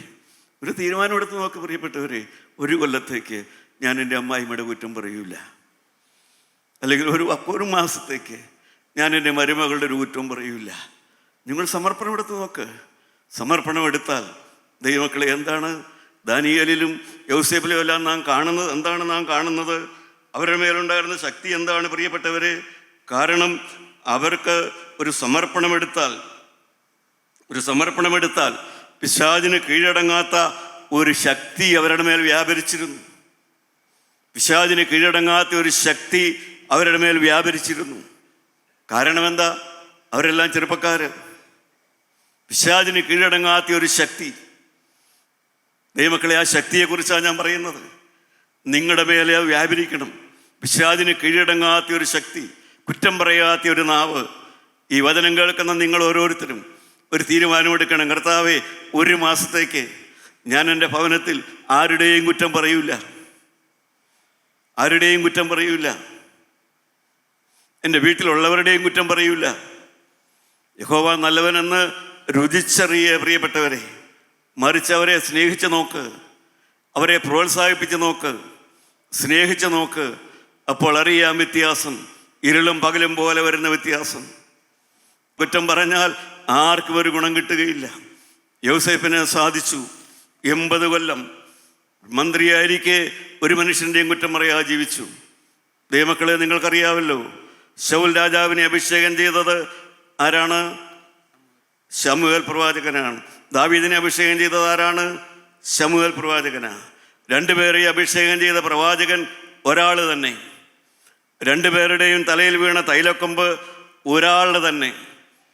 ഒരു തീരുമാനം എടുത്ത് നോക്ക് പ്രിയപ്പെട്ടവരെ. 1 കൊല്ലത്തേക്ക് ഞാൻ എൻ്റെ അമ്മായിമ്മയുടെ കുറ്റം പറയൂല. അല്ലെങ്കിൽ ഒരു മാസത്തേക്ക് ഞാൻ എൻ്റെ മരുമകളുടെ ഒരു കുറ്റം പറയൂല. നിങ്ങൾ സമർപ്പണം എടുത്ത് നോക്ക്. സമർപ്പണം എടുത്താൽ ദൈവമക്കളെ, എന്താണ് ദാനിയേലിലും യൗസേപ്പിലും എല്ലാം നാം കാണുന്നത്? എന്താണ് നാം കാണുന്നത്? അവരുടെ മേലുണ്ടായിരുന്ന ശക്തി എന്താണ് പ്രിയപ്പെട്ടവരെ? കാരണം അവർക്ക് ഒരു സമർപ്പണമെടുത്താൽ പിശാചിന് കീഴടങ്ങാത്ത ഒരു ശക്തി അവരുടെ മേൽ വ്യാപരിച്ചിരുന്നു. പിശാചിന് കീഴടങ്ങാത്ത ഒരു ശക്തി അവരുടെ മേൽ വ്യാപരിച്ചിരുന്നു. കാരണം എന്താ? അവരെല്ലാം ചെറുപ്പക്കാര്. പിശാചിന് കീഴടങ്ങാത്ത ഒരു ശക്തി. ദൈവമക്കളെ, ആ ശക്തിയെക്കുറിച്ചാണ് ഞാൻ പറയുന്നത്. നിങ്ങളുടെ മേലെ വ്യാപരിക്കണം. പിശാചിന് കീഴടങ്ങാത്ത ഒരു ശക്തി, കുറ്റം പറയാത്ത ഒരു നാവ്. ഈ വചനം കേൾക്കുന്ന നിങ്ങൾ ഓരോരുത്തരും ഒരു തീരുമാനമെടുക്കണം. കർത്താവേ, 1 മാസത്തേക്ക് ഞാൻ എൻ്റെ ഭവനത്തിൽ ആരുടെയും കുറ്റം പറയൂല. എൻ്റെ വീട്ടിലുള്ളവരുടെയും കുറ്റം പറയൂല. യഹോവ നല്ലവനെന്ന് രുചിച്ചറിയ പ്രിയപ്പെട്ടവരെ. മറിച്ച് അവരെ സ്നേഹിച്ച് നോക്ക്, അവരെ പ്രോത്സാഹിപ്പിച്ച് നോക്ക്, സ്നേഹിച്ച് നോക്ക്. അപ്പോൾ അറിയാം വ്യത്യാസം. ഇരുളും പകലും പോലെ വരുന്ന വ്യത്യാസം. കുറ്റം പറഞ്ഞാൽ ആർക്കും ഒരു ഗുണം കിട്ടുകയില്ല. യോസേപ്പിന് സാധിച്ചു. 80 കൊല്ലം മന്ത്രിയായിരിക്കെ ഒരു മനുഷ്യൻ്റെയും കുറ്റം പറയാതെ ജീവിച്ചു. ദൈവമക്കളെ, നിങ്ങൾക്കറിയാമല്ലോ, ശൗൽ രാജാവിനെ അഭിഷേകം ചെയ്തത് ആരാണ്? ശമൂവേൽ പ്രവാചകനാണ്. ദാവീദിനെ അഭിഷേകം ചെയ്തത് ആരാണ്? ശമൂവേൽ പ്രവാചകനാണ്. 2 പേരെയും അഭിഷേകം ചെയ്ത പ്രവാചകൻ ഒരാൾ തന്നെ. 2 പേരുടെയും തലയിൽ വീണ തൈലക്കൊമ്പ് ഒരാളുടെ തന്നെ.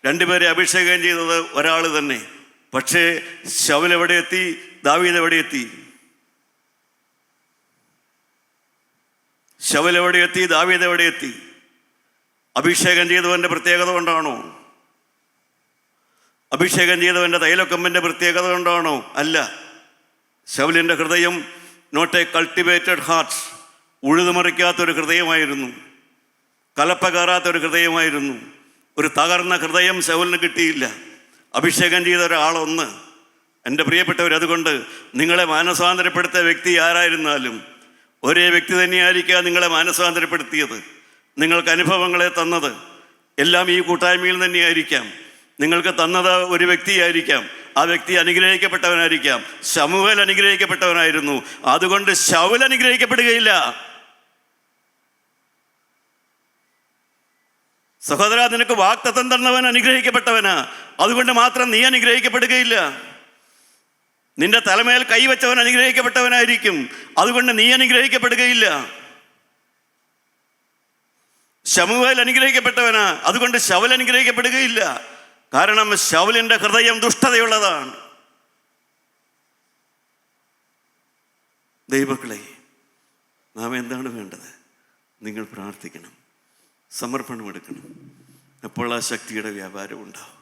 2 പേരെ അഭിഷേകം ചെയ്തത് ഒരാൾ തന്നെ. പക്ഷേ ശൗൽ എവിടെ എത്തി? ദാവീദ് എവിടെ എത്തി? ശൗൽ എവിടെ എത്തി? ദാവീദ് എവിടെ എത്തി? അഭിഷേകം ചെയ്തവൻ്റെ പ്രത്യേകത കൊണ്ടാണോ? അഭിഷേകം ചെയ്തവൻ്റെ തൈലക്കൊമ്പിൻ്റെ പ്രത്യേകത കൊണ്ടാണോ? അല്ല. ശൗലിൻ്റെ ഹൃദയം നോട്ട് എ കൾട്ടിവേറ്റഡ് ഹാർട്ട്, ഉഴുതുമറിക്കാത്തൊരു ഹൃദയമായിരുന്നു. കലപ്പ കയറാത്തൊരു ഹൃദയമായിരുന്നു. ഒരു തകർന്ന ഹൃദയം ശൗലിന് കിട്ടിയില്ല. അഭിഷേകം ചെയ്ത ഒരാളൊന്ന്. എൻ്റെ പ്രിയപ്പെട്ടവർ, അതുകൊണ്ട് നിങ്ങളെ മാനസാന്തരപ്പെടുത്തിയ വ്യക്തി ആരായിരുന്നാലും ഒരേ വ്യക്തി തന്നെയായിരിക്കാം നിങ്ങളെ മാനസാന്തരപ്പെടുത്തിയത്. നിങ്ങൾക്ക് അനുഭവങ്ങളെ തന്നത് എല്ലാം ഈ കൂട്ടായ്മയിൽ തന്നെയായിരിക്കാം. നിങ്ങൾക്ക് തന്നത് ഒരു വ്യക്തിയായിരിക്കാം. ആ വ്യക്തി അനുഗ്രഹിക്കപ്പെട്ടവനായിരിക്കാം. ശമൂവേൽ അനുഗ്രഹിക്കപ്പെട്ടവനായിരുന്നു. അതുകൊണ്ട് ശൗൽ അനുഗ്രഹിക്കപ്പെടുകയില്ല. സഹോദരാ, നിനക്ക് വാഗ്ദത്തം തന്നവൻ അനുഗ്രഹിക്കപ്പെട്ടവനാ. അതുകൊണ്ട് മാത്രം നീ അനുഗ്രഹിക്കപ്പെടുകയില്ല. നിന്റെ തലമേൽ കൈവച്ചവൻ അനുഗ്രഹിക്കപ്പെട്ടവനായിരിക്കും. അതുകൊണ്ട് നീ അനുഗ്രഹിക്കപ്പെടുകയില്ല. ശമൂവേൽ അനുഗ്രഹിക്കപ്പെട്ടവനാ. അതുകൊണ്ട് ശൗൽ അനുഗ്രഹിക്കപ്പെടുകയില്ല. കാരണം ശൗലിൻ്റെ ഹൃദയം ദുഷ്ടതയുള്ളതാണ്. ദൈവമക്കളെ, നാം എന്താണ് വേണ്ടത്? നിങ്ങൾ പ്രാർത്ഥിക്കണം, സമർപ്പണം എടുക്കണം. അപ്പോൾ ആ ശക്തിയുടെ വ്യാപാരം ഉണ്ടാവും.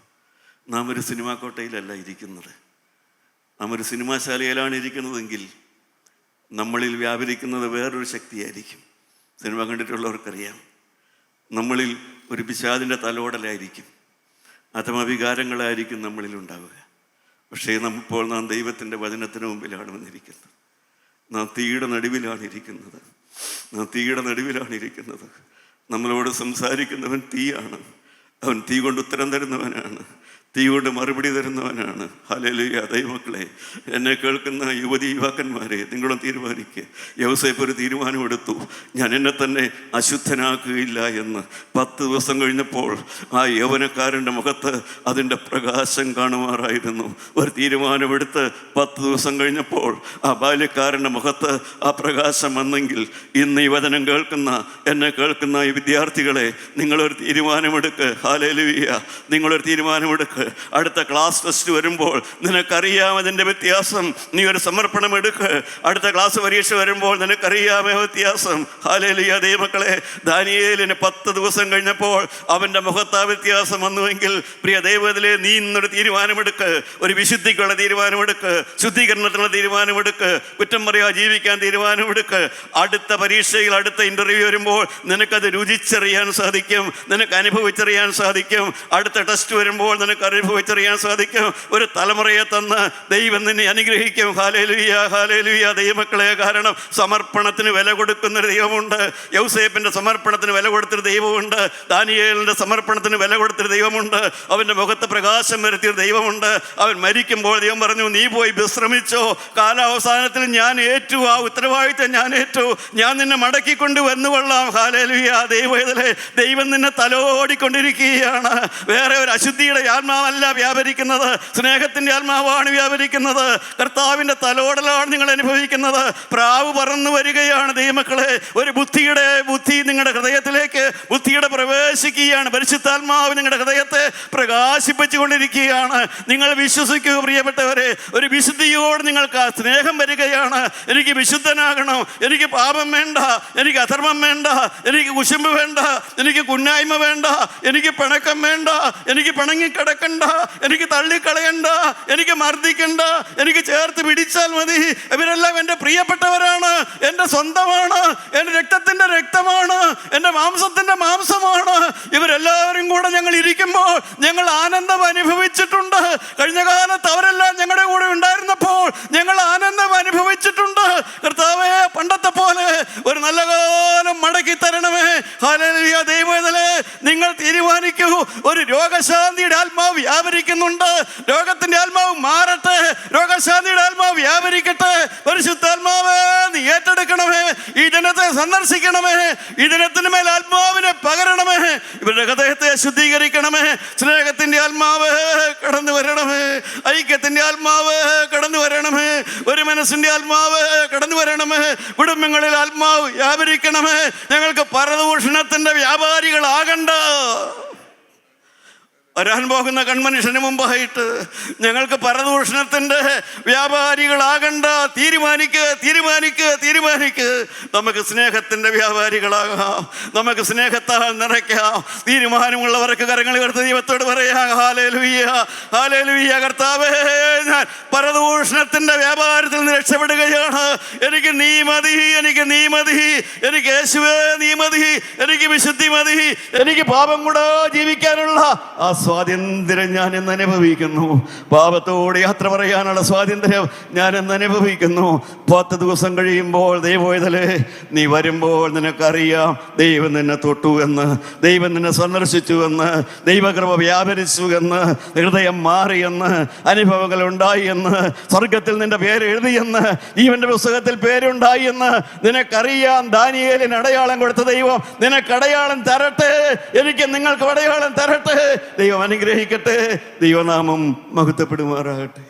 നാം ഒരു സിനിമാ കോട്ടയിലല്ല ഇരിക്കുന്നത്. നാം ഒരു സിനിമാശാലയിലാണ് ഇരിക്കുന്നതെങ്കിൽ നമ്മളിൽ വ്യാപരിക്കുന്നത് വേറൊരു ശക്തിയായിരിക്കും. സിനിമ കണ്ടിട്ടുള്ളവർക്കറിയാം, നമ്മളിൽ ഒരു പിശാചിൻ്റെ തലോടലായിരിക്കും, അധമവികാരങ്ങളായിരിക്കും നമ്മളിൽ ഉണ്ടാവുക. പക്ഷേ ഇപ്പോൾ നാം ദൈവത്തിൻ്റെ വചനത്തിന് മുമ്പിലാണ് വന്നിരിക്കുന്നത്. നാം തീയുടെ നടുവിലാണ് ഇരിക്കുന്നത്. നമ്മളോട് സംസാരിക്കുന്നവൻ തീയാണ്. അവൻ തീ കൊണ്ട് ഉത്തരം തരുന്നവനാണ്. തീ കൊണ്ട് മറുപടി തരുന്നവനാണ്. ഹല്ലേലൂയ. ദൈവമക്കളെ, എന്നെ കേൾക്കുന്ന യുവാക്കന്മാരെ, നിങ്ങളും തീരുമാനിക്കുക. യോസേപ്പ് ഒരു തീരുമാനമെടുത്തു, ഞാൻ എന്നെ തന്നെ അശുദ്ധനാക്കുകയില്ല എന്ന്. 10 ദിവസം കഴിഞ്ഞപ്പോൾ ആ യൗവനക്കാരൻ്റെ മുഖത്ത് അതിൻ്റെ പ്രകാശം കാണുമാറായിരുന്നു. ഒരു തീരുമാനമെടുത്ത് 10 ദിവസം കഴിഞ്ഞപ്പോൾ ആ ബാല്യക്കാരൻ്റെ മുഖത്ത് ആ പ്രകാശം വന്നെങ്കിൽ, ഇന്ന് ഈ വചനം കേൾക്കുന്ന എന്നെ കേൾക്കുന്ന ഈ വിദ്യാർത്ഥികളെ, നിങ്ങളൊരു തീരുമാനമെടുക്കുക. ഹല്ലേലൂയ. നിങ്ങളൊരു തീരുമാനമെടുക്കുക. എടുക്ക്. അടുത്ത ക്ലാസ് ടെസ്റ്റ് വരുമ്പോൾ നിനക്കറിയാം അതിൻ്റെ വ്യത്യാസം. നീ ഒരു സമർപ്പണം എടുക്ക്. അടുത്ത ക്ലാസ് പരീക്ഷ വരുമ്പോൾ നിനക്കറിയാമേ വ്യത്യാസം. ഹല്ലേലൂയ. ദൈവമക്കളെ, ദാനിയേലിന് 10 ദിവസം കഴിഞ്ഞപ്പോൾ അവൻ്റെ മുഖത്താ വ്യത്യാസം വന്നുവെങ്കിൽ, പ്രിയ ദൈവത്തിലെ, നീ ഇന്നൊരു തീരുമാനമെടുക്ക്. ഒരു വിശുദ്ധിക്കുള്ള തീരുമാനമെടുക്ക്, ശുദ്ധീകരണത്തിനുള്ള തീരുമാനമെടുക്ക്, കുറ്റം പറയാ ജീവിക്കാൻ തീരുമാനമെടുക്ക്. അടുത്ത പരീക്ഷയിൽ, അടുത്ത ഇൻ്റർവ്യൂ വരുമ്പോൾ നിനക്കത് രുചിച്ചറിയാൻ സാധിക്കും, നിനക്ക് അനുഭവിച്ചറിയാൻ സാധിക്കും. അടുത്ത ടെസ്റ്റ് വരുമ്പോൾ നിനക്ക് അനുഭവിച്ചറിയാൻ സാധിക്കും. ഒരു തലമുറയെ തന്ന് ദൈവം നിന്നെ അനുഗ്രഹിക്കും. Hallelujah, hallelujah. ദൈവമക്കളെ, കാരണം സമർപ്പണത്തിന് വില കൊടുക്കുന്നൊരു ദൈവമുണ്ട്. യൗസേപ്പിൻ്റെ സമർപ്പണത്തിന് വില കൊടുത്തൊരു ദൈവമുണ്ട്. ദാനിയേലിൻ്റെ സമർപ്പണത്തിന് വില കൊടുത്തൊരു ദൈവമുണ്ട്. അവൻ്റെ മുഖത്ത് പ്രകാശം വരുത്തിയൊരു ദൈവമുണ്ട്. അവൻ മരിക്കുമ്പോൾ ദൈവം പറഞ്ഞു, നീ പോയി വിശ്രമിച്ചോ, കാലാവസാനത്തിൽ ഞാൻ ഏറ്റു, ആ ഉത്തരവാദിത്വം ഞാൻ ഏറ്റു, ഞാൻ നിന്നെ മടക്കിക്കൊണ്ട് വന്നുകൊള്ളാം. ഹല്ലേലൂയ. ദൈവം നിന്നെ തലോടിക്കൊണ്ടിരിക്കുകയാണ്. വേറെ ഒരു അശുദ്ധിയുടെ ആത്മാവല്ല വ്യാപരിക്കുന്നത്, സ്നേഹത്തിൻ്റെ ആത്മാവാണ് വ്യാപരിക്കുന്നത്. കർത്താവിൻ്റെ തലോടലാണ് നിങ്ങൾ അനുഭവിക്കുന്നത്. പ്രാവ് പറന്നു വരികയാണ് ദൈവമക്കളെ. ഒരു ബുദ്ധി നിങ്ങളുടെ ഹൃദയത്തിലേക്ക് ബുദ്ധിയുടെ പ്രവേശിക്കുകയാണ്. പരിശുദ്ധാത്മാവ് നിങ്ങളുടെ ഹൃദയത്തെ പ്രകാശിപ്പിച്ചു കൊണ്ടിരിക്കുകയാണ്. നിങ്ങൾ വിശ്വസിക്കുക പ്രിയപ്പെട്ടവരെ, ഒരു വിശുദ്ധിയോട് നിങ്ങൾക്ക് സ്നേഹം വരികയാണ്. എനിക്ക് വിശുദ്ധനാകണം, എനിക്ക് പാപം വേണ്ട, എനിക്ക് അധർമ്മം വേണ്ട, എനിക്ക് കുശുമ്പ് വേണ്ട, എനിക്ക് കുന്നായ്മ വേണ്ട, എനിക്ക് പിണക്കം വേണ്ട, എനിക്ക് പിണങ്ങിക്കിടക്കണ്ട, എനിക്ക് തള്ളിക്കളയണ്ട, എനിക്ക് മർദ്ദിക്കണ്ട, എനിക്ക് ചേർത്ത് പിടിച്ചാൽ മതി. ഇവരെല്ലാം എൻ്റെ പ്രിയപ്പെട്ടവരാണ്, എൻ്റെ സ്വന്തമാണ്, എൻ്റെ രക്തത്തിൻ്റെ രക്തമാണ്, എൻ്റെ മാംസത്തിൻ്റെ മാംസമാണ്. ഇവരെല്ലാവരും കൂടെ ഞങ്ങൾ ഇരിക്കുമ്പോൾ ഞങ്ങൾ ആനന്ദം അനുഭവിച്ചിട്ടുണ്ട്. കഴിഞ്ഞ കാലത്ത് അവരെല്ലാം ഞങ്ങളുടെ കൂടെ ഉണ്ടായിരുന്നപ്പോൾ ഞങ്ങൾ ആനന്ദം അനുഭവിച്ചിട്ടുണ്ട്. കർത്താവേ, പണ്ടത്തെ പോലെ ഒരു നല്ല കാലം മടക്കി തരണമേ. ഹല്ലേലൂയ. ദൈവമേ, നിങ്ങൾ തീരുമാനിക്കൂ. ഒരു രോഗശാന്തിയുടെ ആത്മാവ് വ്യാപരിക്കുന്നുണ്ട്. രോഗത്തിന്റെ ആത്മാവ് മാറട്ടെ, രോഗശാന്തിയുടെ ആത്മാവ് വ്യാപരിക്കട്ടെ. പരിശുദ്ധാത്മാവേ, നീ ഏറ്റെടുക്കണമേ, ഈ ജനത്തെ സന്ദർശിക്കണമേ, ഈ ജനത്തിന് മേൽ ആത്മാവിനെ പകരണമേ, ഇവരുടെ ഹൃദയത്തെ ശുദ്ധീകരിക്കണമേ. സ്നേഹത്തിന്റെ ആത്മാവ് കടന്നു വരണമേ, ഐക്യത്തിന്റെ ആത്മാവ് കടന്നു വരണമേ, ഒരു മനസ്സിന്റെ ആത്മാവ് കടന്നു വരണമേ. കുടുംബങ്ങളിൽ ആത്മാവ് വ്യാപരിക്കണമേ. ഞങ്ങൾക്ക് പരദൂഷണത്തിന്റെ വ്യാപാരികളാകണ്ട. വരാൻ പോകുന്ന കൺമനുഷ്യന് മുമ്പായിട്ട് ഞങ്ങൾക്ക് പരദൂഷണത്തിൻ്റെ വ്യാപാരികളാകണ്ട. തീരുമാനിക്കുക. നമുക്ക് സ്നേഹത്തിൻ്റെ വ്യാപാരികളാകാം, നമുക്ക് സ്നേഹത്താൽ നിറയ്ക്കാം. തീരുമാനമുള്ളവർക്ക് കരങ്ങൾ ഉയർത്തി ദൈവത്തോട് പറയാം, ഹല്ലേലൂയ, ഹല്ലേലൂയ. കർത്താവേ, ഞാൻ പരദൂഷണത്തിൻ്റെ വ്യാപാരത്തിൽ നിന്ന് രക്ഷപ്പെടുകയാണ്. എനിക്ക് നീ മതി, എനിക്ക് യേശുവേ നീ മതി, എനിക്ക് വിശുദ്ധി മതി, എനിക്ക് പാപം കൂടെ ജീവിക്കാനുള്ള ആ സ്വാതന്ത്ര്യം ഞാൻ ഇന്ന് അനുഭവിക്കുന്നു. പാപത്തോട് യാത്ര പറയാനുള്ള സ്വാതന്ത്ര്യം ഞാൻ ഇന്ന് അനുഭവിക്കുന്നു. 10 ദിവസം കഴിയുമ്പോൾ ദൈവവേദലേ, നീ വരുമ്പോൾ നിനക്കറിയാം ദൈവം നിന്നെ തൊട്ടു എന്ന്, ദൈവം നിന്നെ സന്ദർശിച്ചു എന്ന്, ദൈവകൃപ വ്യാപരിച്ചു എന്ന്, ഹൃദയം മാറിയെന്ന്, അനുഭവങ്ങൾ ഉണ്ടായി എന്ന്, സ്വർഗത്തിൽ നിന്റെ പേര് എഴുതിയെന്ന്, ജീവന്റെ പുസ്തകത്തിൽ പേരുണ്ടായി എന്ന് നിനക്കറിയാം. ദാനിയേലിന് അടയാളം കൊടുത്ത ദൈവം നിനക്ക് അടയാളം തരട്ടെ, എനിക്ക് നിങ്ങൾക്ക് അടയാളം തരട്ടെ. ദൈവം അനുഗ്രഹിക്കട്ടെ. ദൈവനാമം മഹത്വപ്പെടുമാറാകട്ടെ.